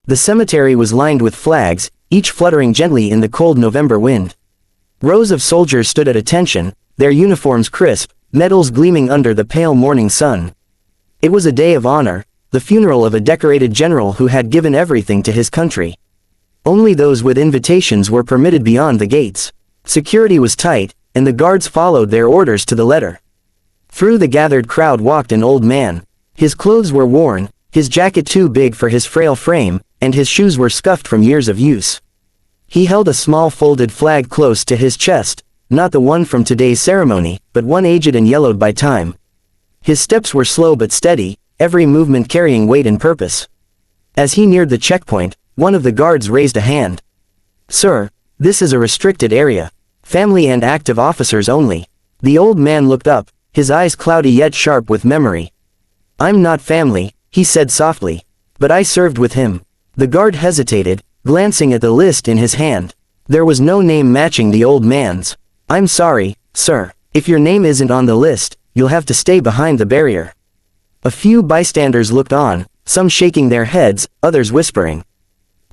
The cemetery was lined with flags, each fluttering gently in the cold November wind. Rows of soldiers stood at attention, their uniforms crisp, medals gleaming under the pale morning sun. It was a day of honor, the funeral of a decorated general who had given everything to his country. Only those with invitations were permitted beyond the gates. Security was tight, and the guards followed their orders to the letter. Through the gathered crowd walked an old man. His clothes were worn, his jacket too big for his frail frame, and his shoes were scuffed from years of use. He held a small folded flag close to his chest, not the one from today's ceremony, but one aged and yellowed by time. His steps were slow but steady, every movement carrying weight and purpose. As he neared the checkpoint, one of the guards raised a hand. "Sir, this is a restricted area. Family and active officers only." The old man looked up, his eyes cloudy yet sharp with memory. "I'm not family," he said softly. "But I served with him." The guard hesitated, glancing at the list in his hand. There was no name matching the old man's. "I'm sorry, sir. If your name isn't on the list, you'll have to stay behind the barrier." A few bystanders looked on, some shaking their heads, others whispering.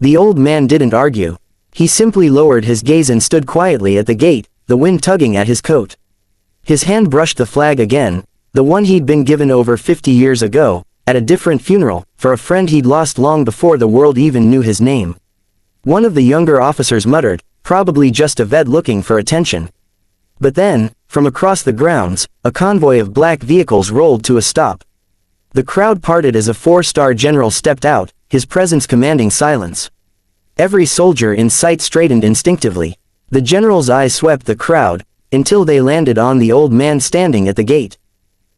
The old man didn't argue. He simply lowered his gaze and stood quietly at the gate, the wind tugging at his coat. His hand brushed the flag again, the one he'd been given over 50 years ago, at a different funeral, for a friend he'd lost long before the world even knew his name. One of the younger officers muttered, "Probably just a vet looking for attention." But then, from across the grounds, a convoy of black vehicles rolled to a stop. The crowd parted as a four-star general stepped out, his presence commanding silence. Every soldier in sight straightened instinctively. The general's eyes swept the crowd, until they landed on the old man standing at the gate.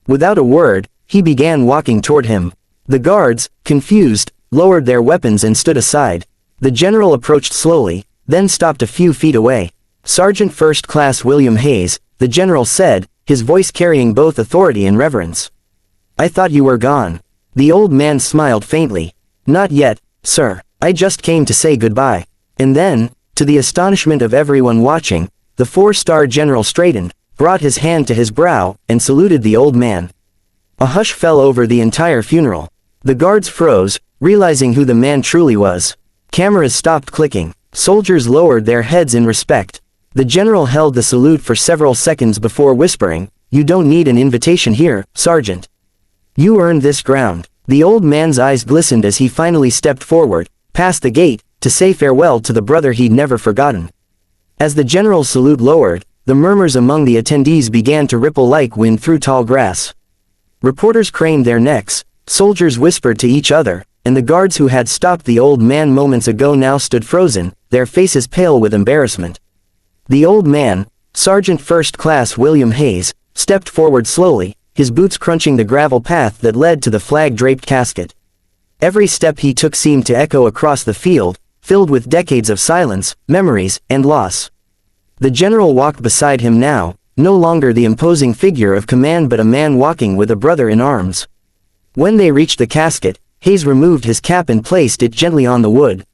Without a word, he began walking toward him. The guards, confused, lowered their weapons and stood aside. The general approached slowly, then stopped a few feet away. "Sergeant First Class William Hayes," the general said, his voice carrying both authority and reverence. "I thought you were gone." The old man smiled faintly. "Not yet, sir. I just came to say goodbye." And then, to the astonishment of everyone watching, the four-star general straightened, brought his hand to his brow, and saluted the old man. A hush fell over the entire funeral. The guards froze, realizing who the man truly was. Cameras stopped clicking. Soldiers lowered their heads in respect. The general held the salute for several seconds before whispering, "You don't need an invitation here, Sergeant. You earned this ground." The old man's eyes glistened as he finally stepped forward, past the gate, to say farewell to the brother he'd never forgotten. As the general's salute lowered, the murmurs among the attendees began to ripple like wind through tall grass. Reporters craned their necks, soldiers whispered to each other, and the guards who had stopped the old man moments ago now stood frozen, their faces pale with embarrassment. The old man, Sergeant First Class William Hayes, stepped forward slowly, his boots crunching the gravel path that led to the flag-draped casket. Every step he took seemed to echo across the field, filled with decades of silence, memories, and loss. The general walked beside him now, no longer the imposing figure of command but a man walking with a brother in arms. When they reached the casket, Hayes removed his cap and placed it gently on the wood.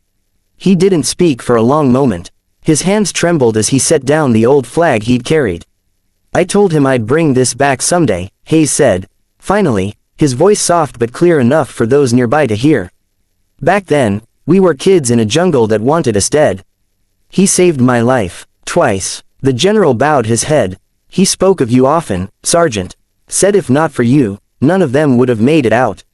He didn't speak for a long moment. His hands trembled as he set down the old flag he'd carried. "I told him I'd bring this back someday," Hayes said. Finally, his voice soft but clear enough for those nearby to hear. "Back then, we were kids in a jungle that wanted us dead. He saved my life, twice." The general bowed his head. "He spoke of you often, Sergeant. Said if not for you, none of them would have made it out."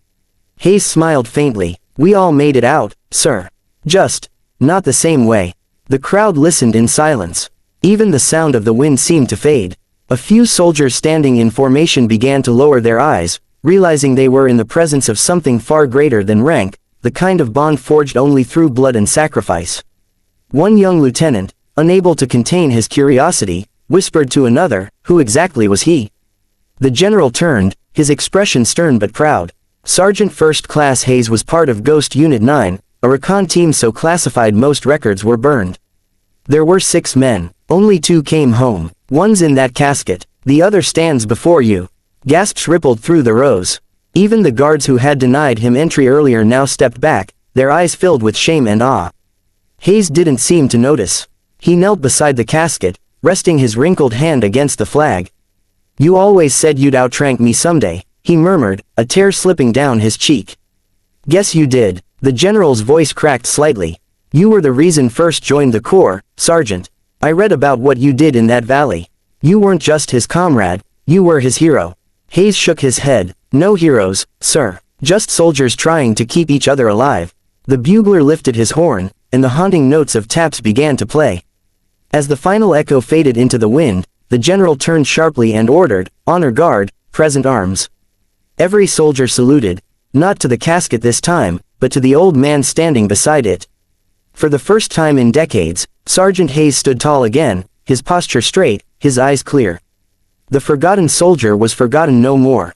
Hayes smiled faintly. "We all made it out, sir. Just, not the same way." The crowd listened in silence. Even the sound of the wind seemed to fade. A few soldiers standing in formation began to lower their eyes, realizing they were in the presence of something far greater than rank, the kind of bond forged only through blood and sacrifice. One young lieutenant, unable to contain his curiosity, whispered to another, "Who exactly was he?" The general turned, his expression stern but proud. Sergeant First Class Hayes was part of Ghost Unit 9, a recon team so classified most records were burned. There were 6 men. Only 2 came home. One's in that casket. The other stands before you. Gasps rippled through the rows. Even the guards who had denied him entry earlier now stepped back, their eyes filled with shame and awe. Hayes didn't seem to notice. He knelt beside the casket, resting his wrinkled hand against the flag. "You always said you'd outrank me someday," he murmured, a tear slipping down his cheek. "Guess you did." The general's voice cracked slightly. "You were the reason first joined the Corps, Sergeant. I read about what you did in that valley. You weren't just his comrade, you were his hero." Hayes shook his head. "No heroes, sir. Just soldiers trying to keep each other alive." The bugler lifted his horn, and the haunting notes of taps began to play. As the final echo faded into the wind, the general turned sharply and ordered, "Honor guard, present arms." Every soldier saluted, not to the casket this time, but to the old man standing beside it. For the first time in decades, Sergeant Hayes stood tall again, his posture straight, his eyes clear. The forgotten soldier was forgotten no more.